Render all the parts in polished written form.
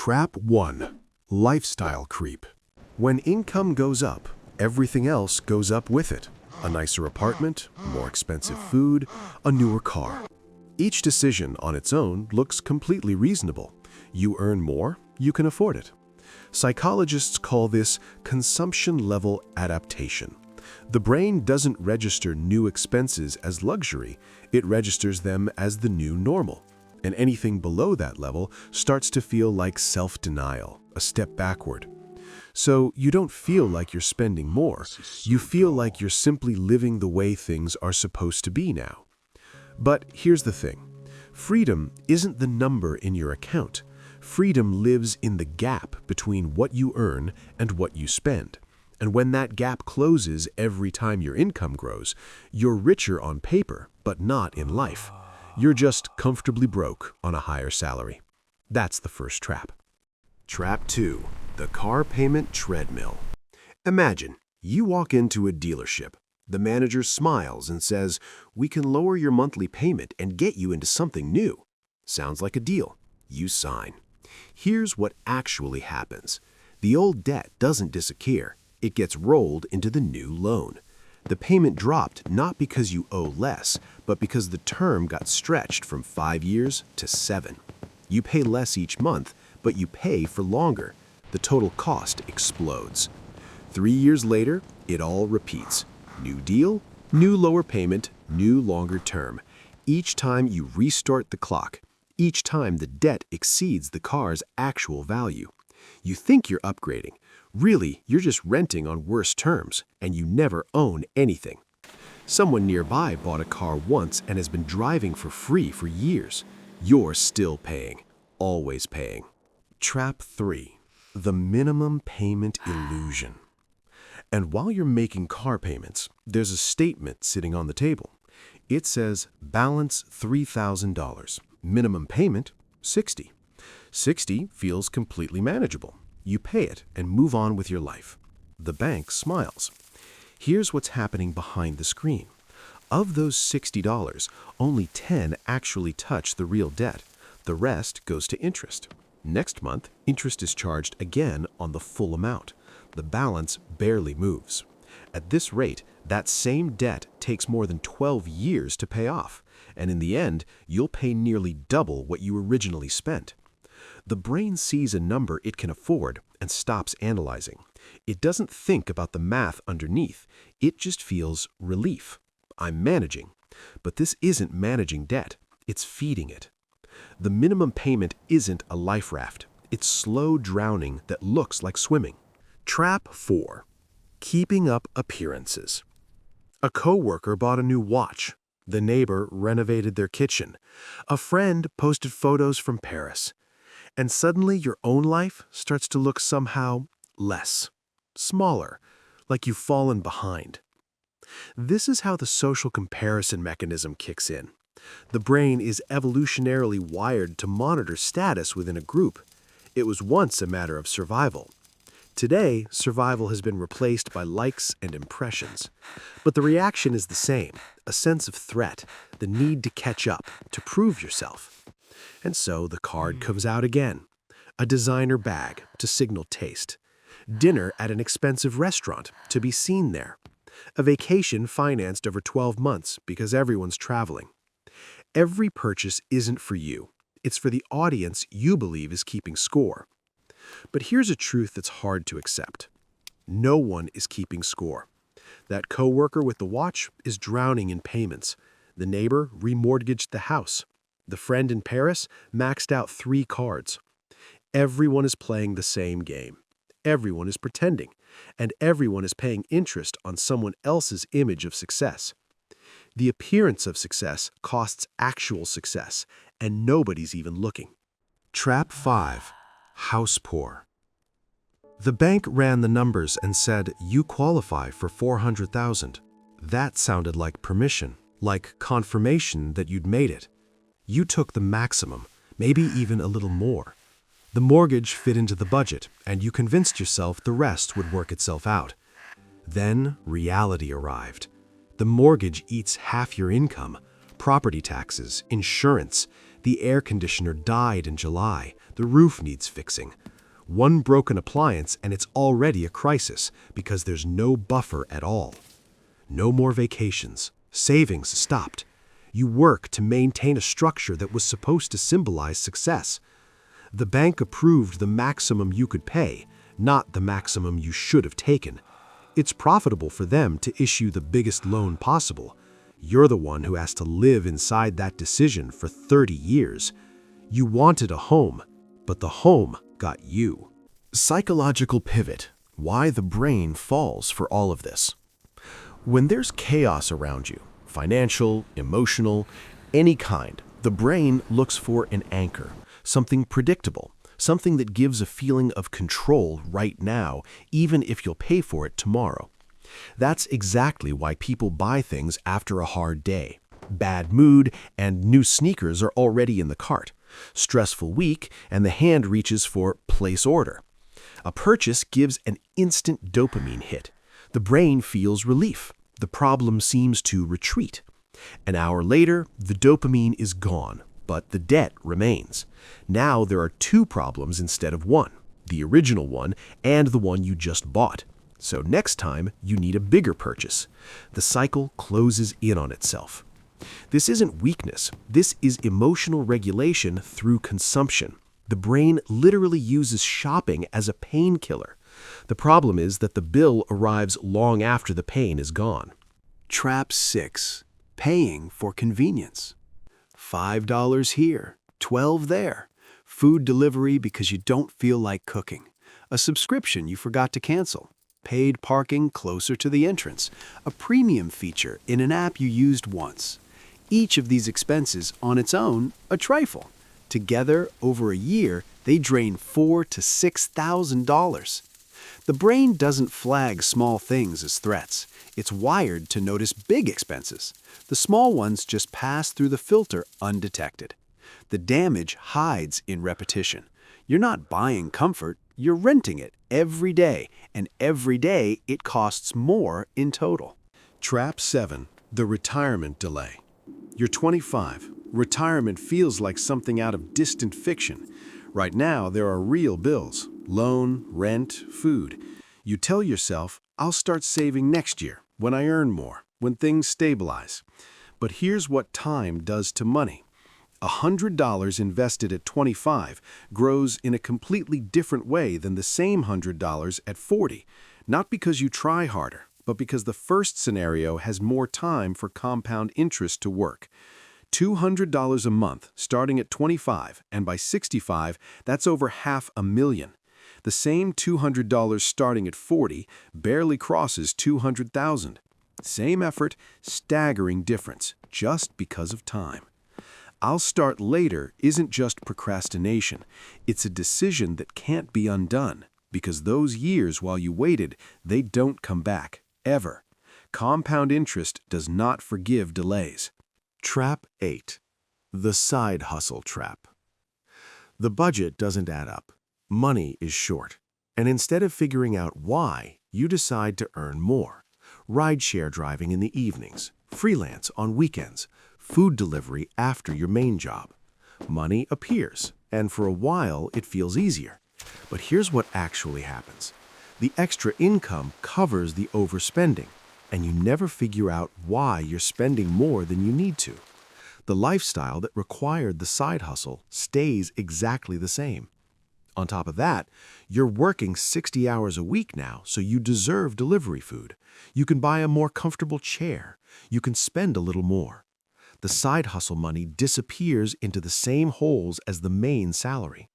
Trap 1. Lifestyle creep. When income goes up, everything else goes up with it. A nicer apartment, more expensive food, a newer car. Each decision on its own looks completely reasonable. You earn more, you can afford it. Psychologists call this consumption-level adaptation. The brain doesn't register new expenses as luxury, it registers them as the new normal. And anything below that level starts to feel like self-denial, a step backward. So you don't feel like you're spending more, you feel like you're simply living the way things are supposed to be now. But here's the thing. Freedom isn't the number in your account. Freedom lives in the gap between what you earn and what you spend. And when that gap closes every time your income grows, you're richer on paper, but not in life. You're just comfortably broke on a higher salary. That's the first trap. Trap 2. The car payment treadmill. Imagine you walk into a dealership. The manager smiles and says, "We can lower your monthly payment and get you into something new." Sounds like a deal. You sign. Here's what actually happens. The old debt doesn't disappear. It gets rolled into the new loan. The payment dropped not because you owe less, but because the term got stretched from 5 years to 7. You pay less each month, but you pay for longer. The total cost explodes. 3 years later, it all repeats. New deal, new lower payment, new longer term. Each time you restart the clock, each time the debt exceeds the car's actual value. You think you're upgrading. Really, you're just renting on worse terms, and you never own anything. Someone nearby bought a car once and has been driving for free for years. You're still paying, always paying. Trap 3. The minimum payment illusion. And while you're making car payments, there's a statement sitting on the table. It says, balance $3,000, minimum payment $60. $60 feels completely manageable. You pay it and move on with your life. The bank smiles. Here's what's happening behind the screen. Of those $60, only $10 actually touch the real debt. The rest goes to interest. Next month, interest is charged again on the full amount. The balance barely moves. At this rate, that same debt takes more than 12 years to pay off, and in the end, you'll pay nearly double what you originally spent. The brain sees a number it can afford and stops analyzing. It doesn't think about the math underneath. It just feels relief. I'm managing. But this isn't managing debt. It's feeding it. The minimum payment isn't a life raft. It's slow drowning that looks like swimming. Trap 4. Keeping up appearances. A coworker bought a new watch. The neighbor renovated their kitchen. A friend posted photos from Paris. And suddenly your own life starts to look somehow less, smaller, like you've fallen behind. This is how the social comparison mechanism kicks in. The brain is evolutionarily wired to monitor status within a group. It was once a matter of survival. Today, survival has been replaced by likes and impressions. But the reaction is the same, a sense of threat, the need to catch up, to prove yourself. And so the card comes out again. A designer bag to signal taste. Dinner at an expensive restaurant to be seen there. A vacation financed over 12 months because everyone's traveling. Every purchase isn't for you. It's for the audience you believe is keeping score. But here's a truth that's hard to accept. No one is keeping score. That coworker with the watch is drowning in payments. The neighbor remortgaged the house. The friend in Paris maxed out 3 cards. Everyone is playing the same game. Everyone is pretending. And everyone is paying interest on someone else's image of success. The appearance of success costs actual success, and nobody's even looking. Trap 5. House poor. The bank ran the numbers and said, you qualify for $400,000. That sounded like permission, like confirmation that you'd made it. You took the maximum, maybe even a little more. The mortgage fit into the budget, and you convinced yourself the rest would work itself out. Then reality arrived. The mortgage eats half your income, property taxes, insurance. The air conditioner died in July. The roof needs fixing. One broken appliance and it's already a crisis because there's no buffer at all. No more vacations. Savings stopped. You work to maintain a structure that was supposed to symbolize success. The bank approved the maximum you could pay, not the maximum you should have taken. It's profitable for them to issue the biggest loan possible. You're the one who has to live inside that decision for 30 years. You wanted a home, but the home got you. Psychological pivot. Why the brain falls for all of this. When there's chaos around you, financial, emotional, any kind, the brain looks for an anchor, something predictable, something that gives a feeling of control right now, even if you'll pay for it tomorrow. That's exactly why people buy things after a hard day. Bad mood and new sneakers are already in the cart. Stressful week and the hand reaches for place order. A purchase gives an instant dopamine hit. The brain feels relief. The problem seems to retreat. An hour later, the dopamine is gone, but the debt remains. Now there are two problems instead of one, the original one and the one you just bought. So next time, you need a bigger purchase. The cycle closes in on itself. This isn't weakness. This is emotional regulation through consumption. The brain literally uses shopping as a painkiller. The problem is that the bill arrives long after the pain is gone. Trap 6. Paying for convenience. $5 here, $12 there. Food delivery because you don't feel like cooking. A subscription you forgot to cancel. Paid parking closer to the entrance. A premium feature in an app you used once. Each of these expenses on its own, a trifle. Together, over a year, they drain $4,000 to $6,000. The brain doesn't flag small things as threats. It's wired to notice big expenses. The small ones just pass through the filter undetected. The damage hides in repetition. You're not buying comfort, you're renting it every day, and every day it costs more in total. Trap 7. The retirement delay. You're 25. Retirement feels like something out of distant fiction. Right now, there are real bills. Loan, rent, food. You tell yourself, I'll start saving next year, when I earn more, when things stabilize. But here's what time does to money. $100 invested at 25 grows in a completely different way than the same $100 at 40, not because you try harder, but because the first scenario has more time for compound interest to work. $200 a month starting at 25, and by 65, that's over $500,000. The same $200 starting at 40 barely crosses $200,000. Same effort, staggering difference, just because of time. I'll start later isn't just procrastination. It's a decision that can't be undone, because those years while you waited, they don't come back, ever. Compound interest does not forgive delays. Trap 8. The side hustle trap. The budget doesn't add up. Money is short. And instead of figuring out why, you decide to earn more. Rideshare driving in the evenings, freelance on weekends, food delivery after your main job. Money appears, and for a while it feels easier. But here's what actually happens. The extra income covers the overspending, and you never figure out why you're spending more than you need to. The lifestyle that required the side hustle stays exactly the same. On top of that, you're working 60 hours a week now, so you deserve delivery food. You can buy a more comfortable chair. You can spend a little more. The side hustle money disappears into the same holes as the main salary.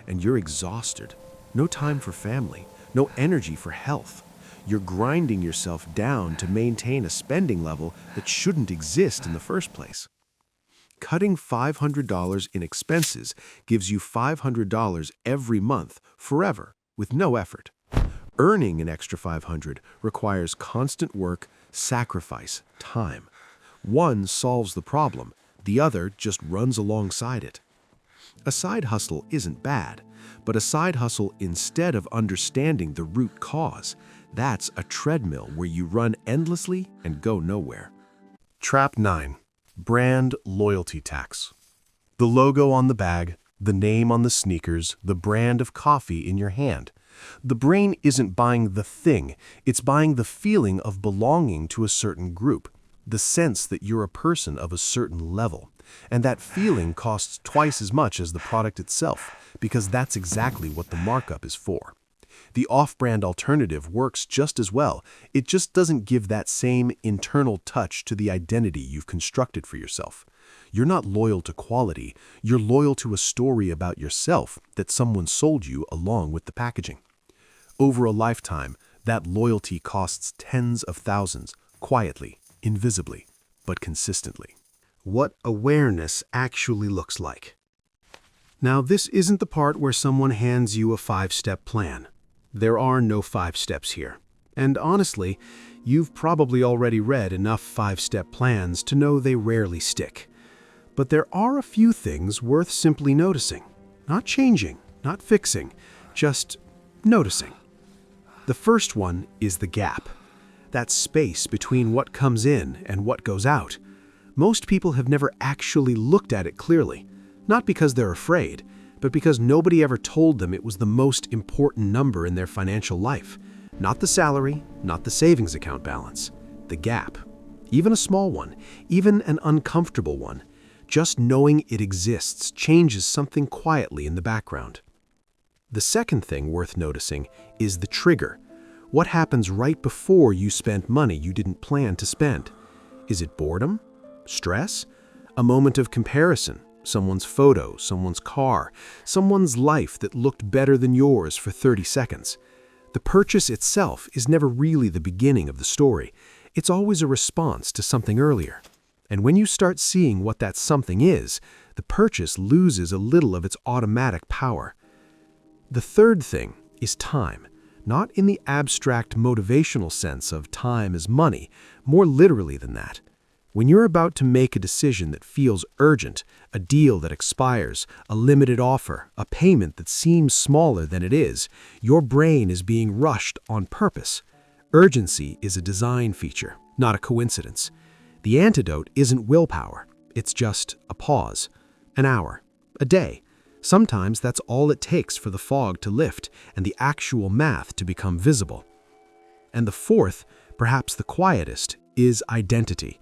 And you're exhausted. No time for family. No energy for health. You're grinding yourself down to maintain a spending level that shouldn't exist in the first place. Cutting $500 in expenses gives you $500 every month, forever, with no effort. Earning an extra $500 requires constant work, sacrifice, time. One solves the problem, the other just runs alongside it. A side hustle isn't bad, but a side hustle instead of understanding the root cause, that's a treadmill where you run endlessly and go nowhere. Trap 9. Brand loyalty tax. The logo on the bag, The name on the sneakers, the brand of coffee in your hand. The brain isn't buying the thing, it's buying the feeling of belonging to a certain group, the sense that you're a person of a certain level. And that feeling costs twice as much as the product itself, because that's exactly what the markup is for. The off-brand alternative works just as well, it just doesn't give that same internal touch to the identity you've constructed for yourself. You're not loyal to quality, you're loyal to a story about yourself that someone sold you along with the packaging. Over a lifetime, that loyalty costs tens of thousands, quietly, invisibly, but consistently. What awareness actually looks like. Now, this isn't the part where someone hands you a 5-step plan. There are no 5 steps here. And honestly, you've probably already read enough 5-step plans to know they rarely stick. But there are a few things worth simply noticing. Not changing, not fixing, just noticing. The first one is the gap. That space between what comes in and what goes out. Most people have never actually looked at it clearly, not because they're afraid, but because nobody ever told them it was the most important number in their financial life. Not the salary, not the savings account balance. The gap. Even a small one, even an uncomfortable one. Just knowing it exists changes something quietly in the background. The second thing worth noticing is the trigger. What happens right before you spend money you didn't plan to spend? Is it boredom? Stress? A moment of comparison? Someone's photo, someone's car, someone's life that looked better than yours for 30 seconds. The purchase itself is never really the beginning of the story. It's always a response to something earlier. And when you start seeing what that something is, the purchase loses a little of its automatic power. The third thing is time, not in the abstract motivational sense of time is money, more literally than that. When you're about to make a decision that feels urgent, a deal that expires, a limited offer, a payment that seems smaller than it is, your brain is being rushed on purpose. Urgency is a design feature, not a coincidence. The antidote isn't willpower, it's just a pause, an hour, a day. Sometimes that's all it takes for the fog to lift and the actual math to become visible. And the fourth, perhaps the quietest, is identity.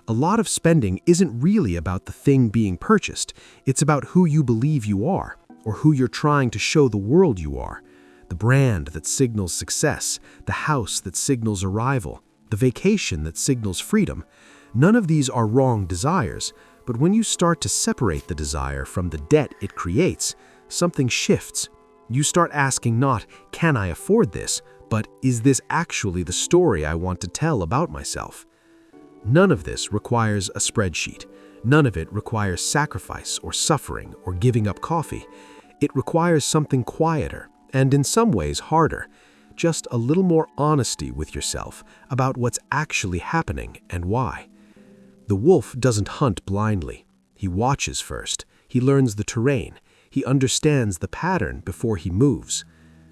A lot of spending isn't really about the thing being purchased, it's about who you believe you are, or who you're trying to show the world you are. The brand that signals success, the house that signals arrival, the vacation that signals freedom. None of these are wrong desires, but when you start to separate the desire from the debt it creates, something shifts. You start asking not, can I afford this, but is this actually the story I want to tell about myself? None of this requires a spreadsheet. None of it requires sacrifice or suffering or giving up coffee. It requires something quieter and in some ways harder, just a little more honesty with yourself about what's actually happening and why. The wolf doesn't hunt blindly. He watches first. He learns the terrain. He understands the pattern before he moves.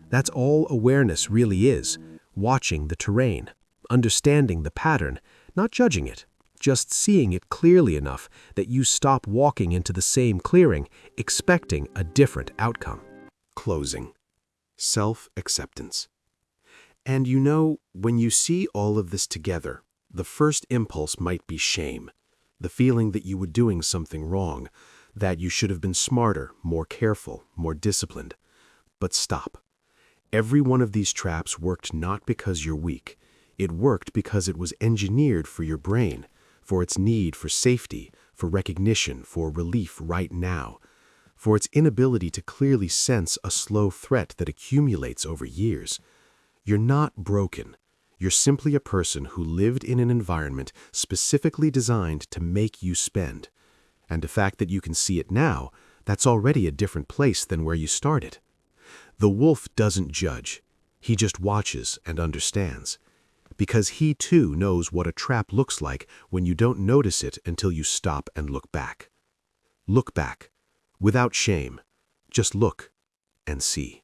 That's all awareness really is, watching the terrain, understanding the pattern, not judging it, just seeing it clearly enough that you stop walking into the same clearing, expecting a different outcome. Closing. Self-acceptance. And when you see all of this together, the first impulse might be shame, the feeling that you were doing something wrong, that you should have been smarter, more careful, more disciplined. But stop. Every one of these traps worked not because you're weak. It worked because it was engineered for your brain, for its need for safety, for recognition, for relief right now, for its inability to clearly sense a slow threat that accumulates over years. You're not broken. You're simply a person who lived in an environment specifically designed to make you spend. And the fact that you can see it now, that's already a different place than where you started. The wolf doesn't judge. He just watches and understands. Because he too knows what a trap looks like when you don't notice it until you stop and look back. Look back, without shame. Just look and see.